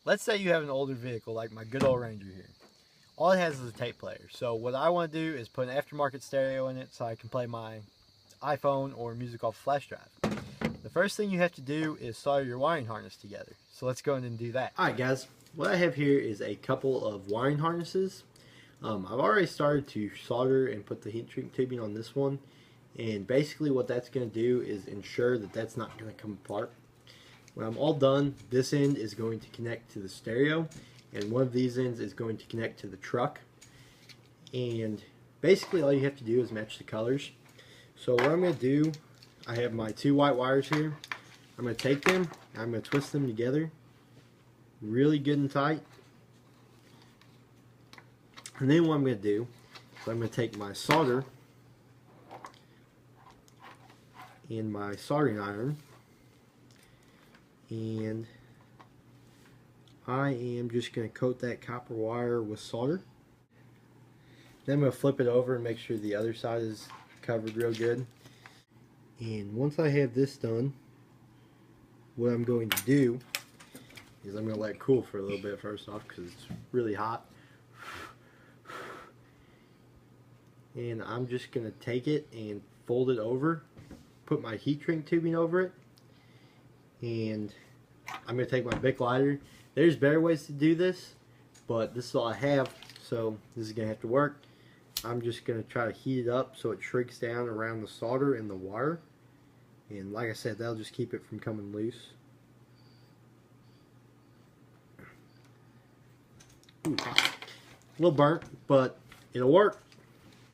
let's say you have an older vehicle like my good old Ranger here. All it has is a tape player. So what I want to do is put an aftermarket stereo in it so I can play my iPhone or music off a flash drive. The first thing you have to do is solder your wiring harness together. So let's go ahead and do that. Alright guys, what I have here is a couple of wiring harnesses. I've already started to solder and put the heat shrink tubing on this one. And basically what that's going to do is ensure that that's not going to come apart. When I'm all done, this end is going to connect to the stereo, and one of these ends is going to connect to the truck. And basically all you have to do is match the colors. So what I'm going to do, I have my two white wires here. I'm going to take them, I'm going to twist them together really good and tight. And then what I'm going to do is I'm going to take my solder and my soldering iron, and I am just going to coat that copper wire with solder. Then I'm going to flip it over and make sure the other side is covered real good. And once I have this done, what I'm going to do is I'm going to let it cool for a little bit first off because it's really hot. And I'm just going to take it and fold it over, put my heat shrink tubing over it, and I'm going to take my Bic lighter. There's better ways to do this, but this is all I have, so this is going to have to work. I'm just going to try to heat it up so it shrinks down around the solder and the wire, and like I said, that'll just keep it from coming loose. Ooh, a little burnt, but it'll work.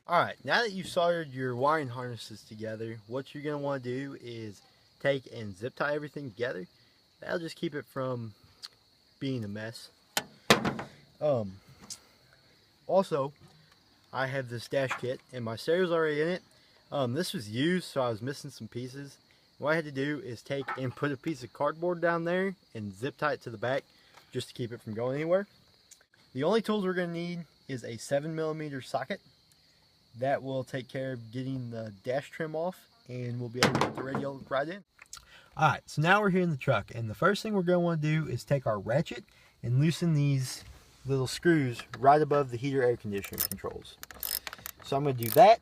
Alright, now that you've soldered your wiring harnesses together, what you're going to want to do is take and zip tie everything together. That'll just keep it from being a mess. Also, I have this dash kit and my stereo's already in it. This was used, so I was missing some pieces. What I had to do is take and put a piece of cardboard down there and zip tie it to the back just to keep it from going anywhere. The only tools we're going to need is a 7mm socket. That will take care of getting the dash trim off, and we'll be able to put the radio right in. Alright, so now we're here in the truck, and the first thing we're going to want to do is take our ratchet and loosen these little screws right above the heater air conditioning controls. So I'm going to do that.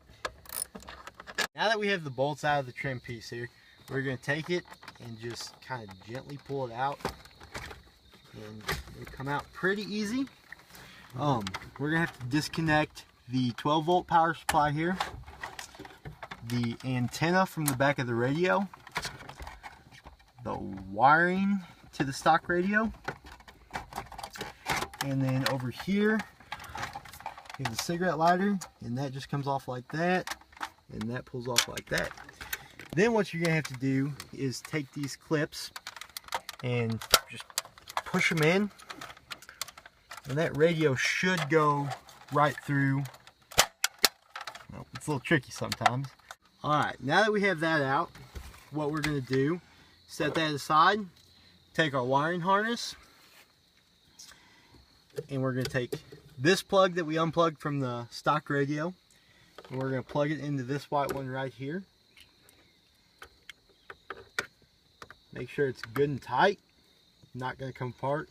Now that we have the bolts out of the trim piece here, we're going to take it and just kind of gently pull it out, and it'll come out pretty easy. We're going to have to disconnect the 12-volt power supply here, the antenna from the back of the radio, the wiring to the stock radio, and then over here is the cigarette lighter, and that just comes off like that, and that pulls off like that. Then what you're going to have to do is take these clips and just push them in, and that radio should go right through. Well, it's a little tricky sometimes. Alright, now that we have that out, what we're going to do, set that aside, take our wiring harness, and we're going to take this plug that we unplugged from the stock radio, and we're going to plug it into this white one right here. Make sure it's good and tight, not going to come apart.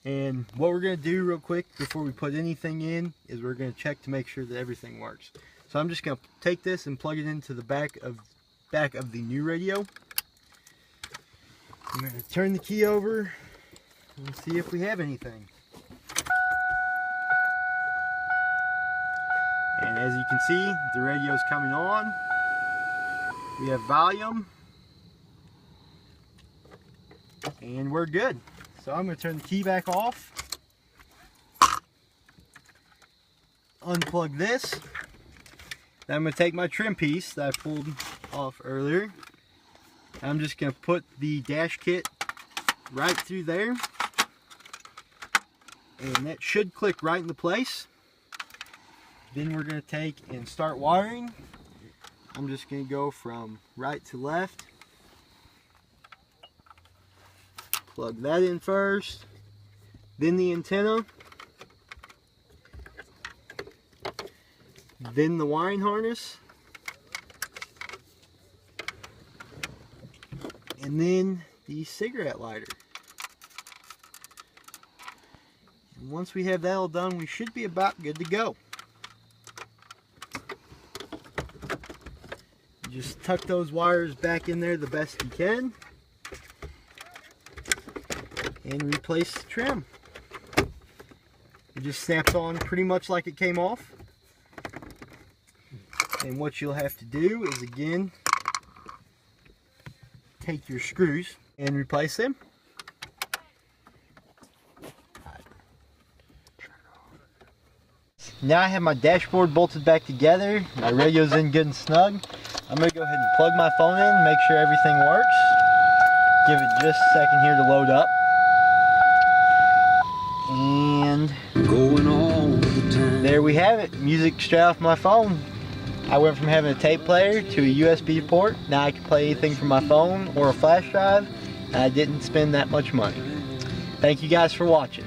And what we're going to do real quick before we put anything in is we're going to check to make sure that everything works. So I'm just going to take this and plug it into the back of the new radio. I'm going to turn the key over and see if we have anything. And as you can see, the radio is coming on. We have volume. And we're good. So I'm going to turn the key back off, unplug this, then I'm going to take my trim piece that I pulled off earlier, I'm just going to put the dash kit right through there, and that should click right into place. Then we're going to take and start wiring. I'm just going to go from right to left. Plug that in first, then the antenna, then the wiring harness, and then the cigarette lighter. And once we have that all done, we should be about good to go. Just tuck those wires back in there the best you can and replace the trim. It just snaps on pretty much like it came off. And what you'll have to do is, again, take your screws and replace them. Now I have my dashboard bolted back together. My radio's in good and snug. I'm going to go ahead and plug my phone in, make sure everything works. Give it just a second here to load up. And going all the time. There we have it. Music straight off my phone. I went from having a tape player to a USB port. Now I can play anything from my phone or a flash drive, and I didn't spend that much money. Thank you guys for watching.